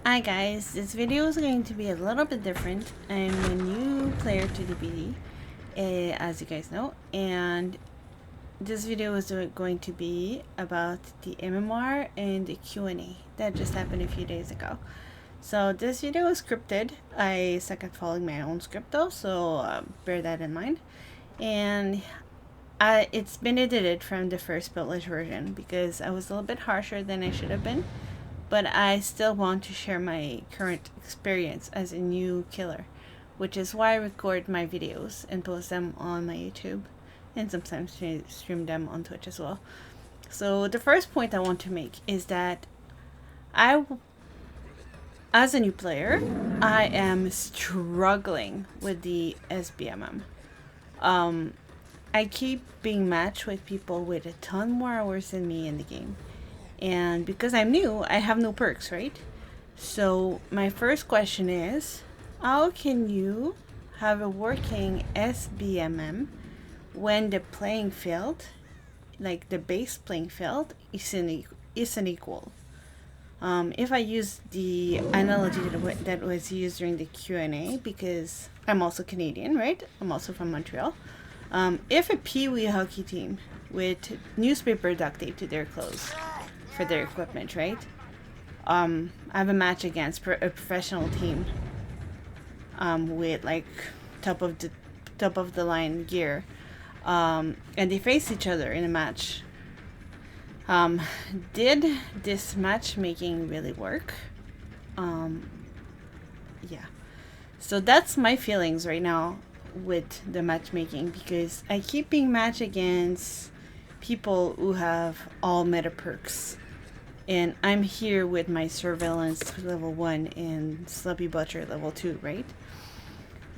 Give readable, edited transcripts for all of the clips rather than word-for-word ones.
Hi guys, this video is going to be a little bit different. I'm a new player to DBD, as you guys know, and this video is going to be about the MMR and the Q&A that just happened a few days ago. So this video is scripted. I suck at following my own script though, so bear that in mind. And it's been edited from the first published version because I was a little bit harsher than I should have been. But I still want to share my current experience as a new killer, which is why I record my videos and post them on my YouTube and sometimes stream them on Twitch as well. So the first point I want to make is that as a new player, I am struggling with the SBMM. I keep being matched with people with a ton more hours than me in the game. And because I'm new, I have no perks, right? So my first question is, how can you have a working SBMM when the playing field, like the base playing field, isn't equal? If I use the analogy that was used during the Q&A, because I'm also Canadian, right? I'm also from Montreal. If a Pee-wee hockey team with newspaper duct tape to their clothes for their equipment, right? I have a match against a professional team with like top of the line gear, and they face each other in a match. Did this matchmaking really work? Yeah. So that's my feelings right now with the matchmaking, because I keep being matched against people who have all meta perks. And I'm here with my surveillance level 1 and sloppy butcher level 2, right?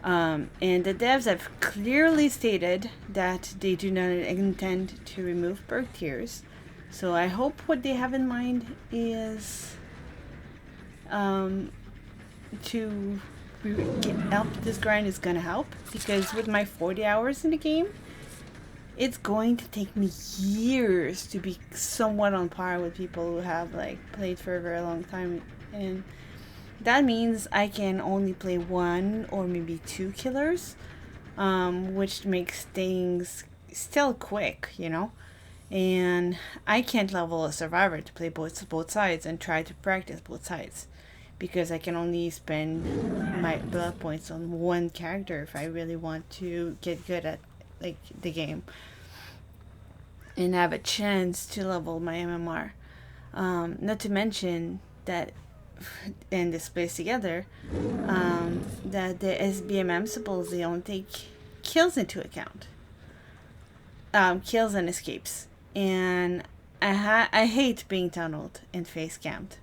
And the devs have clearly stated that they do not intend to remove perk tiers. So I hope what they have in mind is to help this grind is gonna help, because with my 40 hours in the game, it's going to take me years to be somewhat on par with people who have like played for a very long time, and that means I can only play 1 or maybe 2 killers, which makes things still quick, you know. And I can't level a survivor to play both sides and try to practice both sides, because I can only spend my blood points on one character if I really want to get good at like the game and have a chance to level my MMR. Not to mention that in this place together, that the SBMM supposedly only take kills into account, kills and escapes, and I hate being tunneled and face camped.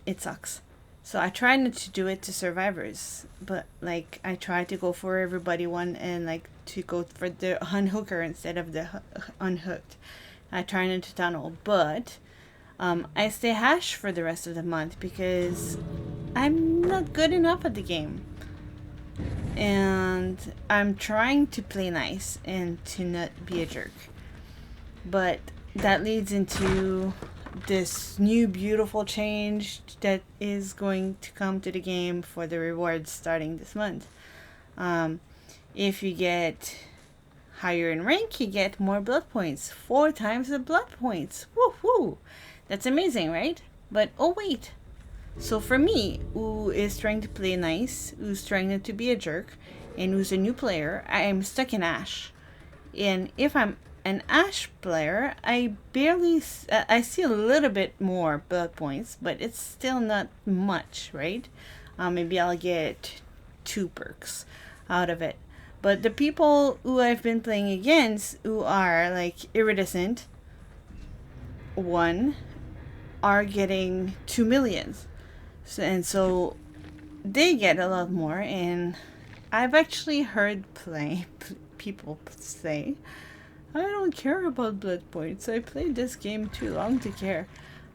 It sucks. So I try not to do it to survivors, but like I try to go for everybody one, and like to go for the unhooker instead of the unhooked. I try not to tunnel, but I stay hash for the rest of the month because I'm not good enough at the game. And I'm trying to play nice and to not be a jerk. But that leads into this new beautiful change that is going to come to the game for the rewards starting this month. If you get higher in rank, you get more blood points. 4 times the blood points. Woohoo! That's amazing, right? But oh wait. So for me, who is trying to play nice, who's trying not to be a jerk, and who's a new player, I am stuck in Ash. And if I'm an Ash player, I see a little bit more blood points, but it's still not much, right? Maybe I'll get 2 perks out of it. But the people who I've been playing against, who are like iridescent 1, are getting 2 millions. So they get a lot more, and I've actually heard people say, I don't care about blood points. I played this game too long to care.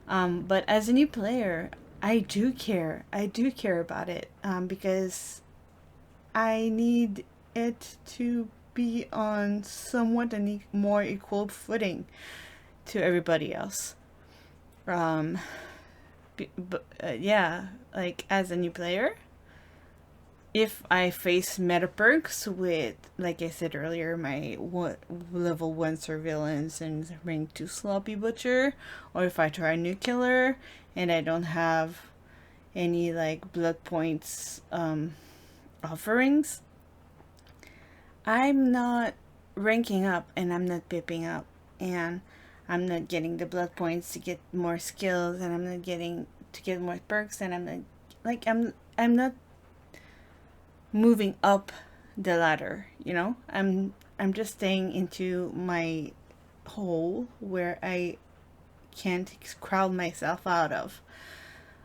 But as a new player, I do care. I do care about it, because I need it to be on somewhat a more equal footing to everybody else. Yeah, like as a new player, if I face meta perks with, like I said earlier, my level 1 surveillance and rank 2 sloppy butcher, or if I try a new killer and I don't have any like blood points offerings, I'm not ranking up and I'm not pipping up, and I'm not getting the blood points to get more skills, and I'm not getting to get more perks, and I'm not like I'm not moving up the ladder, you know? I'm just staying into my hole where I can't crowd myself out of.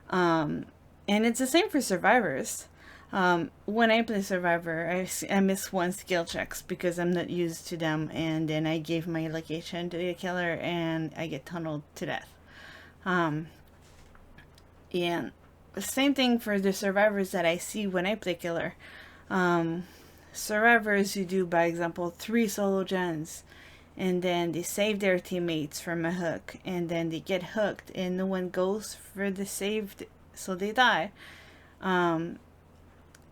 And it's the same for survivors. When I play Survivor, I miss one skill checks because I'm not used to them, and then I gave my location to the killer, and I get tunneled to death. Um, and the same thing for the survivors that I see when I play killer. Um, Survivors who do, by example, 3 solo gens, and then they save their teammates from a hook, and then they get hooked, and no one goes for the saved, so they die. Um,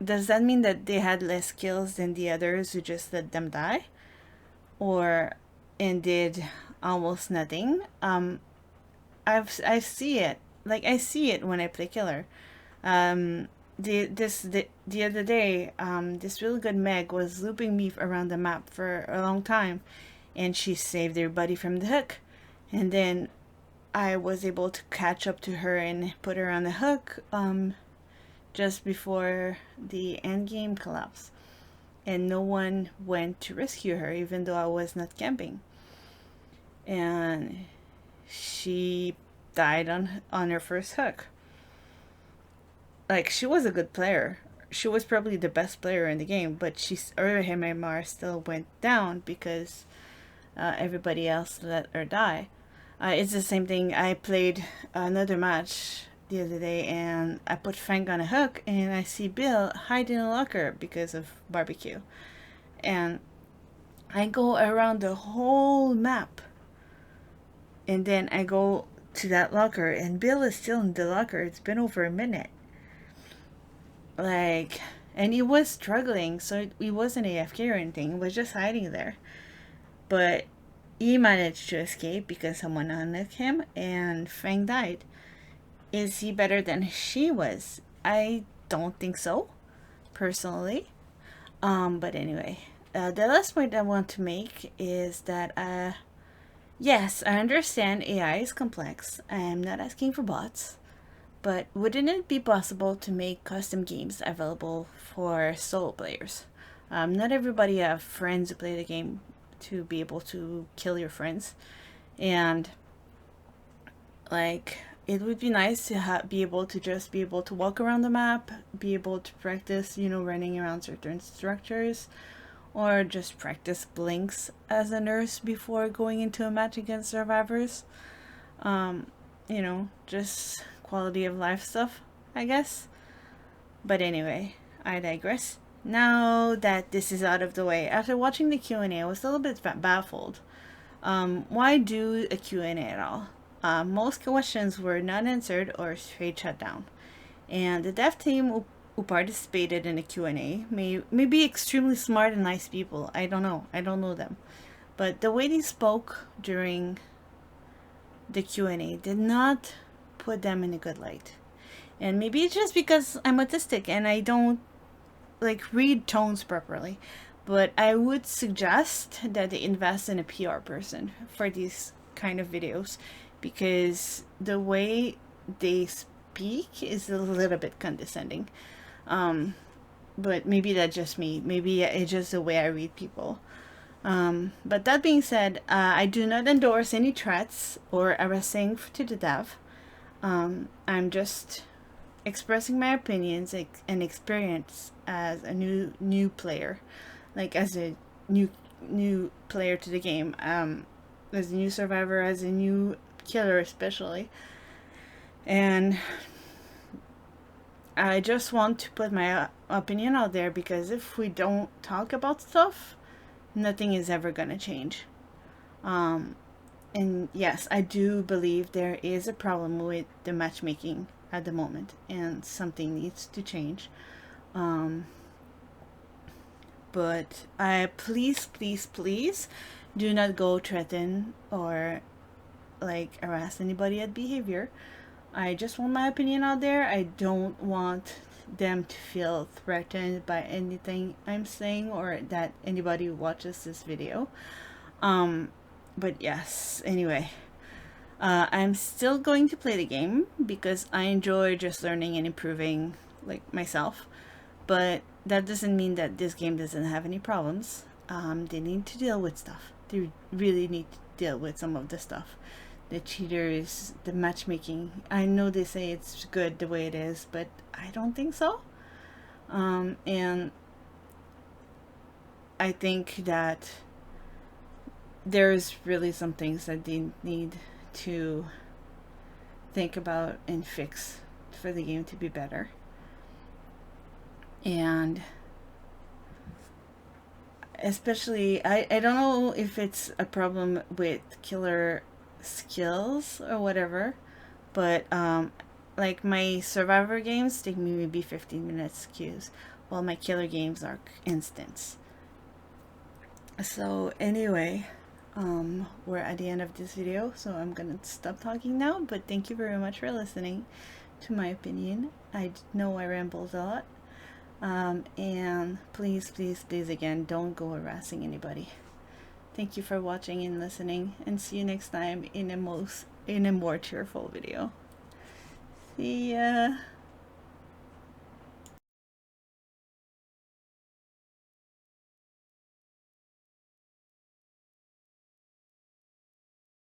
does that mean that they had less skills than the others who just let them die, or and did almost nothing? I see it. Like I see it when I play killer. Um, the other day, this really good Meg was looping me around the map for a long time, and she saved everybody from the hook, and then I was able to catch up to her and put her on the hook just before the end game collapse, and no one went to rescue her, even though I was not camping, and she died on her first hook. Like, she was a good player. She was probably the best player in the game, but her MMR still went down because everybody else let her die. It's the same thing. I played another match the other day, and I put Frank on a hook, and I see Bill hide in a locker because of barbecue. And I go around the whole map, and then I go to that locker, and Bill is still in the locker. It's been over a minute. Like, and he was struggling, so he wasn't AFK or anything. He was just hiding there. But he managed to escape because someone unhooked him, and Fang died. Is he better than she was? I don't think so, personally. But anyway, the last point I want to make is that, yes, I understand AI is complex. I'm not asking for bots. But wouldn't it be possible to make custom games available for solo players? Not everybody have friends who play the game to be able to kill your friends, and like it would be nice to be able to just be able to walk around the map, be able to practice, running around certain structures, or just practice blinks as a nurse before going into a match against survivors. Just quality of life stuff, I guess. But anyway, I digress. Now that this is out of the way, after watching the Q&A, I was a little bit baffled. Why do a Q&A at all? Most questions were not answered or straight shut down. And the dev team who participated in the Q&A may be extremely smart and nice people. I don't know. I don't know them. But the way they spoke during the Q&A did not put them in a good light. And maybe it's just because I'm autistic and I don't read tones properly. But I would suggest that they invest in a PR person for these kind of videos, because the way they speak is a little bit condescending. But maybe that's just me. Maybe it's just the way I read people. But that being said, I do not endorse any threats or harassing to the dev. I'm just expressing my opinions and experience as a new player, as a new player to the game, as a new survivor, as a new killer especially. And I just want to put my opinion out there, because if we don't talk about stuff, nothing is ever gonna change. And yes, I do believe there is a problem with the matchmaking at the moment, and something needs to change. Um, but I please, please, please do not go threaten or like harass anybody at behavior. I just want my opinion out there. I don't want them to feel threatened by anything I'm saying or that anybody watches this video. Um, but yes, anyway, I'm still going to play the game because I enjoy just learning and improving like myself. But that doesn't mean that this game doesn't have any problems. They need to deal with stuff. They really need to deal with some of the stuff. The cheaters, the matchmaking. I know they say it's good the way it is, but I don't think so. And I think that there's really some things that they need to think about and fix for the game to be better. And especially, I don't know if it's a problem with killer skills or whatever, but like my survivor games take me maybe 15 minutes queues, while my killer games are instants. So anyway, we're at the end of this video, so I'm gonna stop talking now, but thank you very much for listening to my opinion. I know I rambled a lot. And please, please, please again, don't go harassing anybody. Thank you for watching and listening, and see you next time in a more cheerful video. See ya.